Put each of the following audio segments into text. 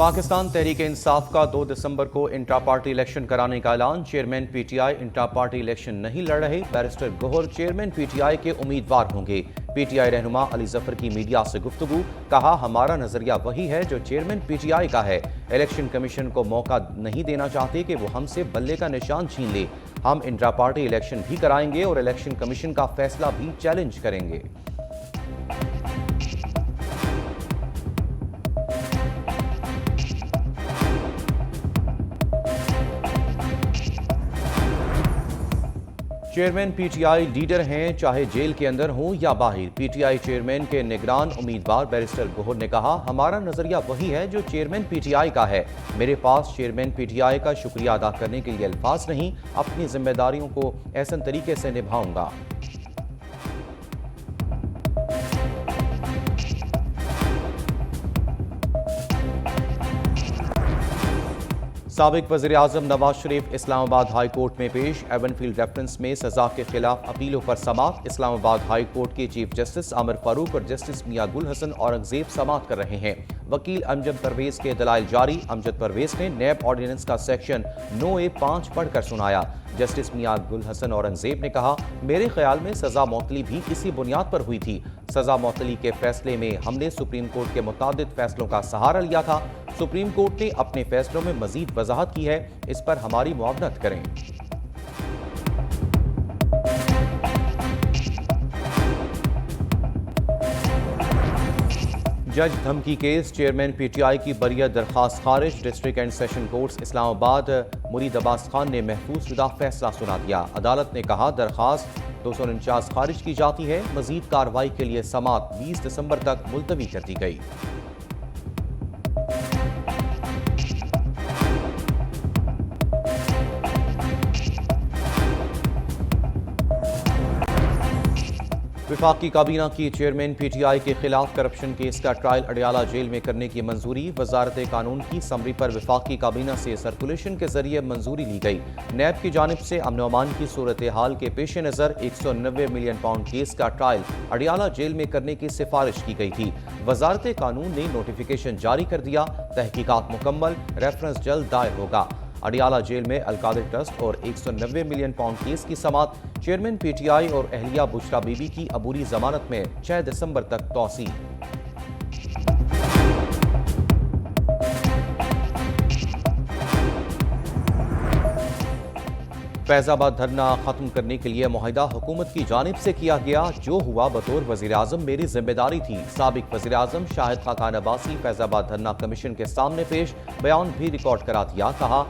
पाकिस्तान तहरीक इंसाफ का 2 दिसंबर को intra party election कराने का ऐलान। Chairman PTI intra party election नहीं लड़ रहे। बैरिस्टर गोहर चेयरमैन पीटीआई के उम्मीदवार होंगे। पीटीआई रहनुमा अली जफर की मीडिया से गुफ्तगू। कहा, हमारा नजरिया वही है जो चेयरमैन पीटीआई का है। इलेक्शन कमीशन को मौका नहीं देना चाहते कि वो हमसे बल्ले का निशान छीन ले। हम इंट्रा पार्टी इलेक्शन भी कराएंगे और इलेक्शन कमीशन का फैसला भी चैलेंज करेंगे। चेयरमैन पीटीआई लीडर हैं, चाहे जेल के अंदर हों या बाहर। पीटीआई चेयरमैन के निगरान उम्मीदवार बैरिस्टर गोहर ने कहा, हमारा नजरिया वही है जो चेयरमैन पीटीआई का है। मेरे पास चेयरमैन पीटीआई का शुक्रिया अदा करने के लिए अल्फाज नहीं। अपनी जिम्मेदारियों को ऐसे तरीके से निभाऊंगा। साबिक वज़ीर आज़म नवाज शरीफ इस्लामाबाद हाई कोर्ट में पेश। एवनफील्ड रेफरेंस में सजा के खिलाफ अपीलों पर समाअत। इस्लामाबाद हाई कोर्ट के चीफ जस्टिस आमिर फारूक और जस्टिस मियां गुल हसन औरंगजेब समाअत कर रहे हैं। वकील अमजद परवेज के दलाइल जारी। अमजद परवेज ने नैब ऑर्डिनेंस का सेक्शन 9A5 पढ़कर सुनाया। जस्टिस मियां गुल हसन औरंगजेब ने कहा, मेरे ख्याल में सजा मौतली भी इसी बुनियाद पर हुई थी। सजा मौतली के फैसले में हमने सुप्रीम कोर्ट के मुताबिक फैसलों का सहारा लिया था। सुप्रीम कोर्ट ने अपने फैसलों में मजीद वजाहत की है। इस पर हमारी मुआवनत करें। जज धमकी केस। चेयरमैन पीटीआई की बरियत दरखास्त खारिज। District and session courts Islamabad मुरीद अब्बास खान ने महफूज शुदा फैसला सुना दिया। अदालत ने कहा, दरखास्त 249 खारिज की जाती है। मजीद कार्रवाई के लिए समाअत 20 दिसंबर तक मुलतवी कर दी गई। विफाकी काबीना की चेयरमैन पीटीआई के खिलाफ करप्शन केस का ट्रायल अडियाला जेल में करने की मंजूरी। वजारत कानून की समरी पर विफाकी काबीना से सर्कुलेशन के जरिए मंजूरी ली गई। नैब की जानिब से अमन अमान की सूरत हाल के पेश नज़र 190 मिलियन पाउंड केस का ट्रायल अडियाला जेल में करने की सिफारिश की गई थी। वजारत कानून ने नोटिफिकेशन जारी कर दिया। तहकीकात मुकम्मल, रेफरेंस जल्द दायर होगा। अडियाला जेल में अलकादिर ट्रस्ट और 190 मिलियन पाउंड केस की समाअत। चेयरमैन पीटीआई और अहलिया बुशरा बीबी की अबूरी जमानत में 6 दिसंबर तक तौसी। फैजाबाद धरना खत्म करने के लिए मुआहिदा हुकूमत की जानिब से किया गया। जो हुआ बतौर वजीर आजम मेरी जिम्मेदारी थी। साबिक वजीर आजम शाहिद खाकान अब्बासी फैजाबाद धरना कमीशन के सामने पेश। बयान भी रिकॉर्ड करा दिया। कहा,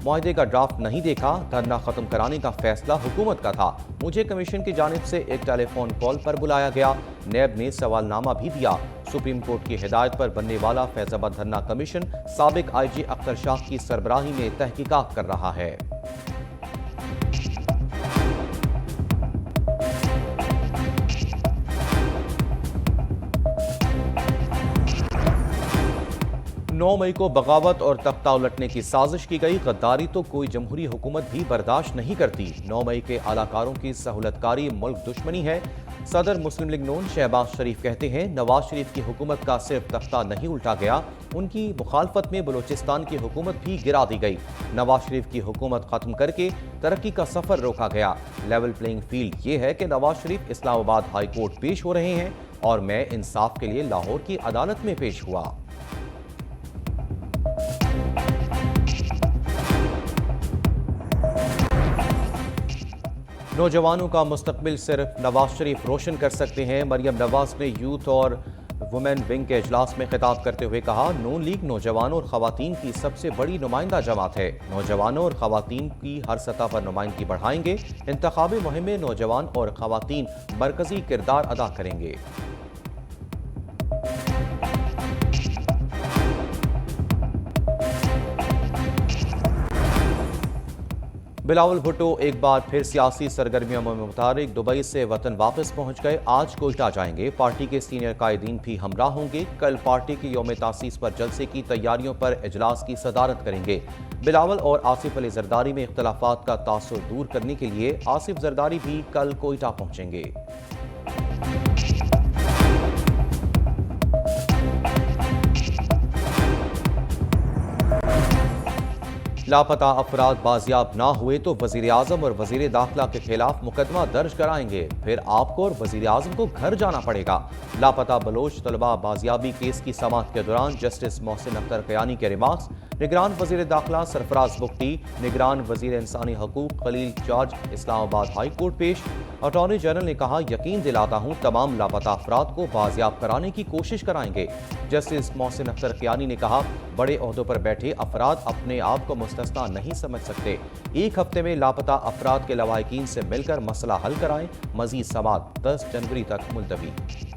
मुआहिदे का ड्राफ्ट नहीं देखा। धरना खत्म कराने का फैसला हुकूमत का था। मुझे कमीशन की जानिब से एक टेलीफोन कॉल पर बुलाया गया। नैब ने सवालनामा भी दिया। सुप्रीम कोर्ट की हिदायत पर बनने वाला फैजाबाद धरना कमीशन साबिक IG अख्तर शाह की सरबराही में तहकीकात कर रहा है। नौ मई को बगावत और तख्ता उलटने की साजिश की गई। गद्दारी तो कोई जमहूरी हुकूमत भी बर्दाश्त नहीं करती। 9 मई के आलाकारों की सहूलतकारी मुल्क दुश्मनी है। सदर मुस्लिम लीग नून शहबाज शरीफ कहते हैं, नवाज शरीफ की हुकूमत का सिर्फ तख्ता नहीं उल्टा गया, उनकी मुखालफत में बलूचिस्तान की हुकूमत भी गिरा दी गई। नवाज शरीफ की हुकूमत खत्म करके तरक्की का सफर रोका गया। लेवल प्लेइंग फील्ड ये है कि नवाज शरीफ इस्लामाबाद हाई कोर्ट पेश हो रहे हैं और मैं इंसाफ के लिए लाहौर की अदालत में पेश हुआ। नौजवानों का मुस्तकबिल सिर्फ नवाज शरीफ रोशन कर सकते हैं। मरियम नवाज ने यूथ और वुमेन विंग के इजलास में खिताब करते हुए कहा, नून लीग नौजवानों और खवातीन की सबसे बड़ी नुमाइंदा जमात है। नौजवानों और खवातीन की हर सतह पर नुमाइंदगी बढ़ाएंगे। इंतखाबी मुहिम में नौजवान और खवातीन मरकजी किरदार अदा करेंगे। बिलावल भुट्टो एक बार फिर सियासी सरगर्मियों में मुतारिक दुबई से वतन वापस पहुंच गए। आज कोयटा जाएंगे। पार्टी के सीनियर कायदीन भी हमरा होंगे। कल पार्टी की यौम तासीस पर जलसे की तैयारियों पर इजलास की सदारत करेंगे। बिलावल और आसिफ अली जरदारी में इख्तलाफात का तासुर दूर करने के लिए आसिफ जरदारी भी कल कोयटा पहुंचेंगे। लापता अफराद बाजियाब ना हुए तो वजीर आजम और वजीर दाखिला के खिलाफ मुकदमा दर्ज कराएंगे, फिर आपको और वजीर आजम को घर जाना पड़ेगा। लापता बलोच तलबा बाजियाबी केस की समाअत के दौरान जस्टिस मोहसिन अख्तर कयानी के रिमार्क्स। निगरान वजीर दाखिला सरफराज बुख्ती, निगरान वजीर इंसानी हकूक खलील जॉर्ज इस्लामाबाद हाई कोर्ट पेश। अटॉर्नी जनरल ने कहा, यकीन दिलाता हूँ तमाम लापता अफराद को बाजियाब कराने की कोशिश कराएंगे। जस्टिस मोहसिन अख्तर कयानी ने कहा, बड़े ओहदों पर बैठे अफराद अपने आप को मुस्तस्ना नहीं समझ सकते। एक हफ्ते में लापता अफराद के लवाहिकीन से मिलकर मसला हल कराएं। मजीद समाअत 10 जनवरी तक मुलतवी।